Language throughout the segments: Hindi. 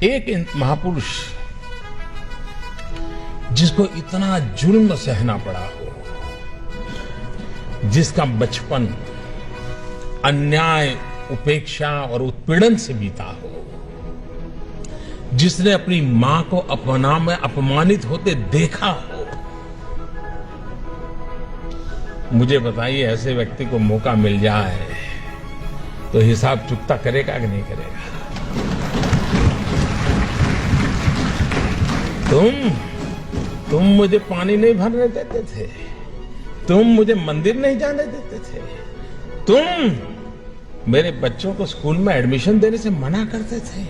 एक महापुरुष जिसको इतना जुल्म सहना पड़ा हो, जिसका बचपन अन्याय, उपेक्षा और उत्पीड़न से बीता हो, जिसने अपनी मां को अपमानित होते देखा हो, मुझे बताइए ऐसे व्यक्ति को मौका मिल जाए तो हिसाब चुकता करेगा कि नहीं करेगा? तुम मुझे पानी नहीं भरने देते थे, तुम मुझे मंदिर नहीं जाने देते थे, तुम मेरे बच्चों को स्कूल में एडमिशन देने से मना करते थे।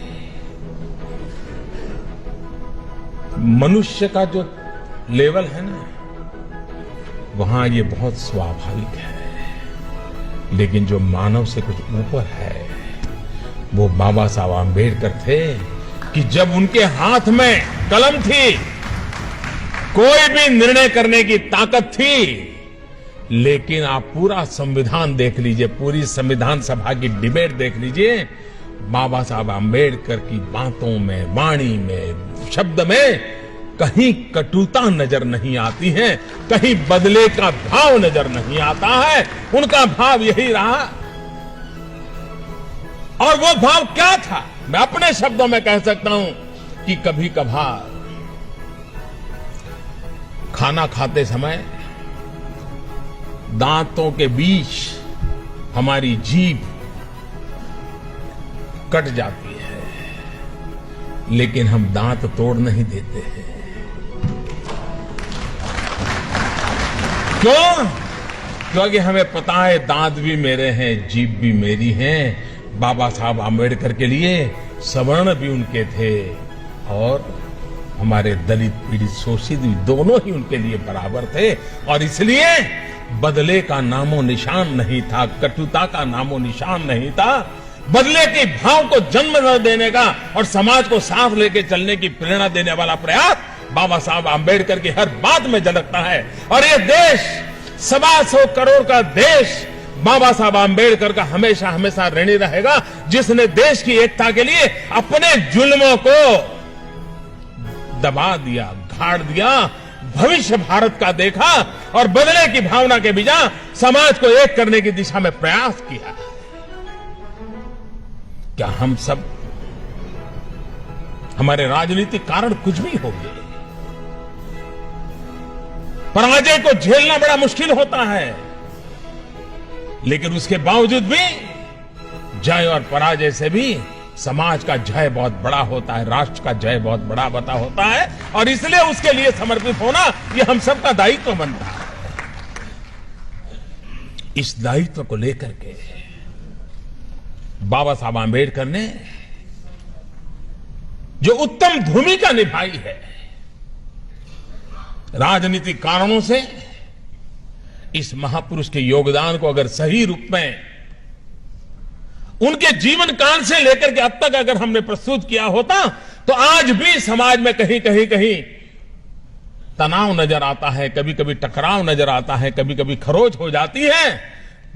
मनुष्य का जो लेवल है ना, वहां ये बहुत स्वाभाविक है, लेकिन जो मानव से कुछ ऊपर है वो बाबा साहब आंबेडकर थे कि जब उनके हाथ में कलम थी, कोई भी निर्णय करने की ताकत थी। लेकिन आप पूरा संविधान देख लीजिए, पूरी संविधान सभा की डिबेट देख लीजिए, बाबा साहब आंबेडकर की बातों में, वाणी में, शब्द में कहीं कटुता नजर नहीं आती है, कहीं बदले का भाव नजर नहीं आता है। उनका भाव यही रहा। और वो भाव क्या था? मैं अपने शब्दों में कह सकता हूं कि कभी कभार खाना खाते समय दांतों के बीच हमारी जीभ कट जाती है, लेकिन हम दांत तोड़ नहीं देते हैं। क्यों? क्योंकि हमें पता है दांत भी मेरे हैं, जीभ भी मेरी है। बाबा साहब आंबेडकर के लिए सवर्ण भी उनके थे और हमारे दलित, पीड़ित, शोषित भी दोनों ही उनके लिए बराबर थे। और इसलिए बदले का नामो निशान नहीं था, कटुता का नामो निशान नहीं था। बदले के भाव को जन्म न देने का और समाज को साथ लेके चलने की प्रेरणा देने वाला प्रयास बाबा साहब आंबेडकर की हर बात में झलकता है। और ये देश 125 करोड़ का देश बाबा साहब आंबेडकर का हमेशा हमेशा ऋणी रहेगा, जिसने देश की एकता के लिए अपने जुल्मों को दबा दिया, गाड़ दिया, भविष्य भारत का देखा और बदले की भावना के बिना समाज को एक करने की दिशा में प्रयास किया। क्या हम सब, हमारे राजनीतिक कारण कुछ भी होंगे, पराजय को झेलना बड़ा मुश्किल होता है, लेकिन उसके बावजूद भी जय और पराजय से भी समाज का जय बहुत बड़ा होता है, राष्ट्र का जय बहुत बड़ा होता है। और इसलिए उसके लिए समर्पित होना यह हम सबका दायित्व बनता है। इस दायित्व को लेकर के बाबा साहब आंबेडकर ने जो उत्तम भूमिका निभाई है, राजनीतिक कारणों से इस महापुरुष के योगदान को अगर सही रूप में उनके जीवन काल से लेकर के अब तक अगर हमने प्रस्तुत किया होता, तो आज भी समाज में कहीं तनाव नजर आता है, कभी कभी टकराव नजर आता है, कभी कभी खरोच हो जाती है।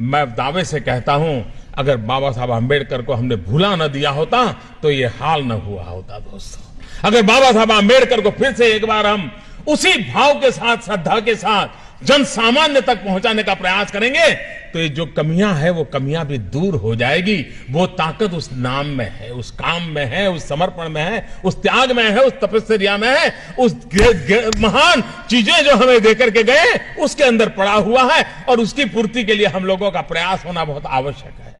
मैं दावे से कहता हूं, अगर बाबा साहब आंबेडकर को हमने भूला न दिया होता तो ये हाल न हुआ होता। दोस्तों, अगर बाबा साहब आंबेडकर को फिर से एक बार हम उसी भाव के साथ, श्रद्धा के साथ जन सामान्य तक पहुंचाने का प्रयास करेंगे, तो ये जो कमियां है वो कमियां भी दूर हो जाएगी। वो ताकत उस नाम में है, उस काम में है, उस समर्पण में है, उस त्याग में है, उस तपस्या में है, उस महान चीजें जो हमें देकर के गए उसके अंदर पड़ा हुआ है। और उसकी पूर्ति के लिए हम लोगों का प्रयास होना बहुत आवश्यक है।